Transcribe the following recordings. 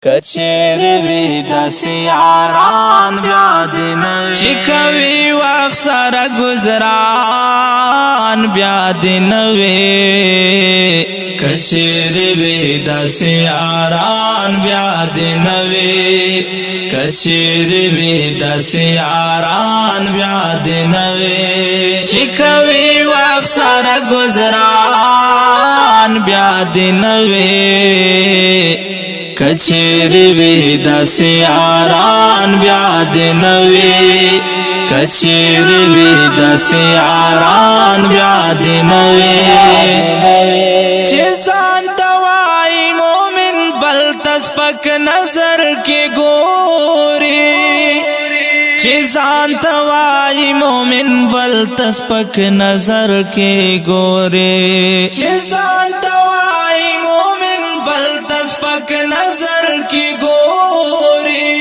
کچیر وی دسی یاران بیا دی نوی چی کوي وقت سره گزران بیا دی نوی کچیر وی دسی یاران بیا دی نوی کچیر وی دسی یاران بیا دی نوی چی کوي وقت سره گزران بیا دی نوی کچری وی دسی یاران بیا دی نوی کچری وی دسی یاران بیا دی نوی چی ځان توای مومن بل تسپک نظر کی گوری چی ځان توای مومن بل تسپک نظر کی گوری چی ځان توای مومن بل تسپک نظر کی گوری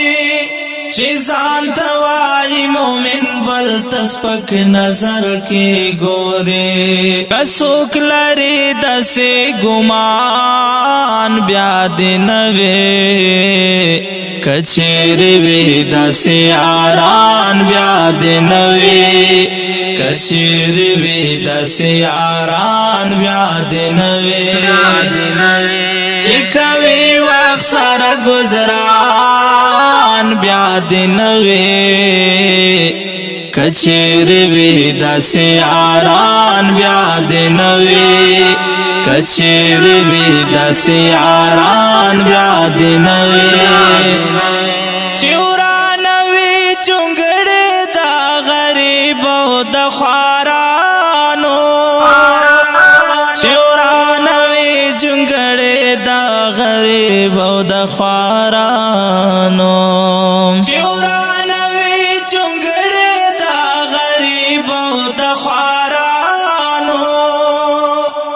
چی ځان توای مومن بل تسپک نظر کی گوری کسوک لري دسې ګمان بیا دی نوی کچری وی دسې یاران بیا دی نوی کچری وی دسې یاران بیا دی نوی چی کوي وقت سره گزران بیا دی نوی کچری وی دسی یاران بیا دی نوی کچری وی دسی یاران بیا دی نوی چی ورانوی چونگڑی دا غریب و دا خوارانو چی ورانوی چونگڑی دا غریب و دا خوارانو چی ورانوی چونگڑی دا غریب و دا خوارانو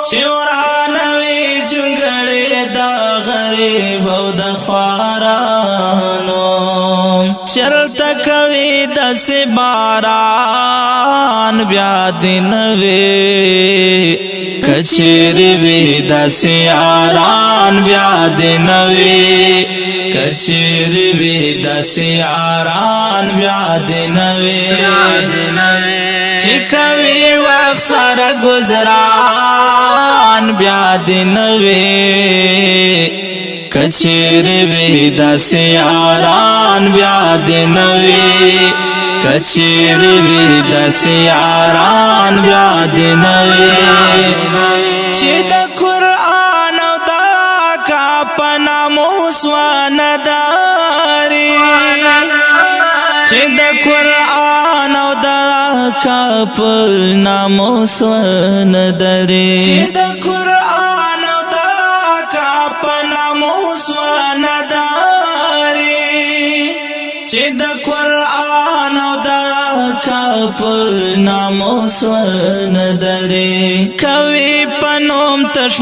چی ورانوی چونگڑی دا غریب و دا خوارانو شرط کوي دس باران بیا دی نوی کچری وی دس یاران بیا دی نوی کچری وی دس یاران بیا دی نوی چی کوي وقت سره گزران بیا دی نوی کچری وی دس یاران بیا دی نوی کچری وی دس یاران بیا دی نوی چی دا قرآن او دا کا پناموس وانداری چی دا قرآن او دا کا پناموس وانداری چی دا قرآن او دا کا پناموس وانداری چی دا قرآن او دا کپ ناموس وندری کوي پنوم تش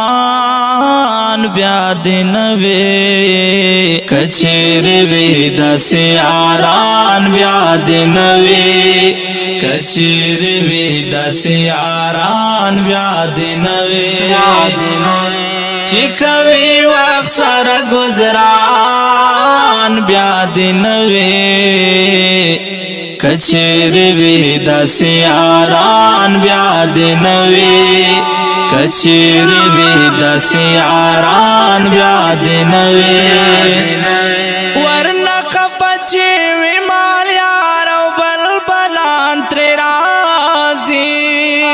مسلمان بیا دی نوی کچری وی دس یاران بیا دی نوی کچری وی دس یاران بیا دی نوی چی کوي وقت سره گزران بیا دی نوی کچری وی دس یاران بیا دی نوی کچری وی دس یاران بیا دی نوی ورنه خفچی وی مال یار او بلبلان تری رازی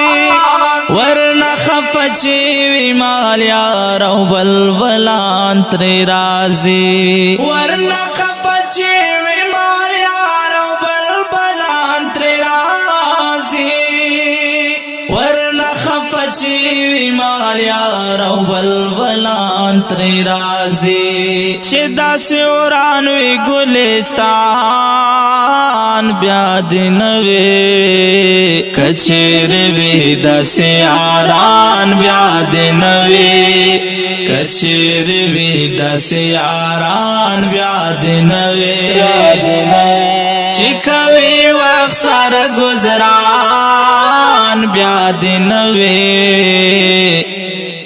ورنه خفچی وی مال یار او بلبلان تری رازی ورنه خفچی وی مال یار او بلبلان تری رازی ورنه خفچی وی مال یار او بلبلان تری رازی چی داسی وران وی گلستان بیا دی نوی کچری وی دسی یاران بیا دی نوی کچری وی دسی یاران بیا دی نوی چی کوي وقت سره گزران بیا دی نوی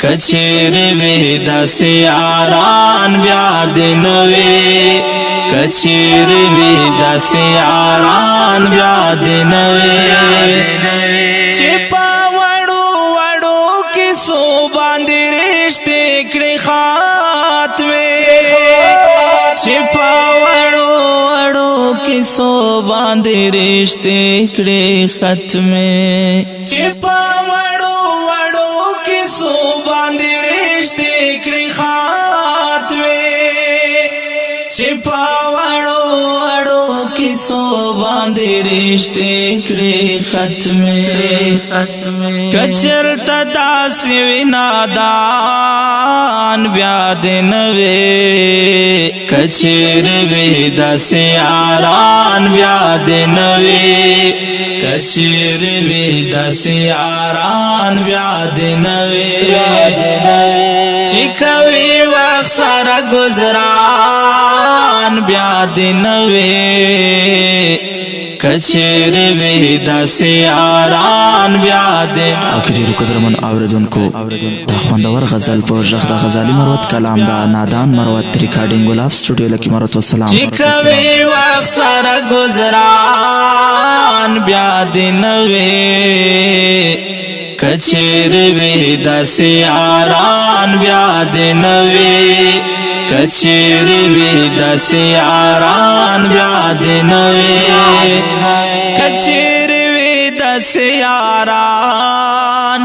کچیر وی داسې یاران بیا دې نه وي کچیر وی داسې یاران بیا دې نه وي چې په وړو وړو کیسو باندې رشتې کړې خاتمې چې په وړو وړو کیسو باندې رشتې کړې ختمې چې په وړو وړو کیسو باندې رشتې کړې خاتمې چې په وړو وړو کیسو باندې رشتې کړې ختمې کچرته داسې وي نادان بیا دې نه وي کچیر وي داسې یاران بیا دې نه وي کچیر وی داسې یاران بیا دې نه وي چې کوي وخت سره گزران بیا دې نه وي کچیر وی داسې یاران بیا دې او که ډیرو قدرمن اوریدونکو دا خوندور غزل په غږ د غزالي مروت کلام دا نادان مروت ریکارډینګ ګلاب سټوډیو لکه مروت والسلام چې کوي وخت سره گزران بیا دې نه وي کچیر وی داسې یاران بیا دې نه وي کچیر وی داسې یاران بیا دې نه وي کچیر وی داسې یاران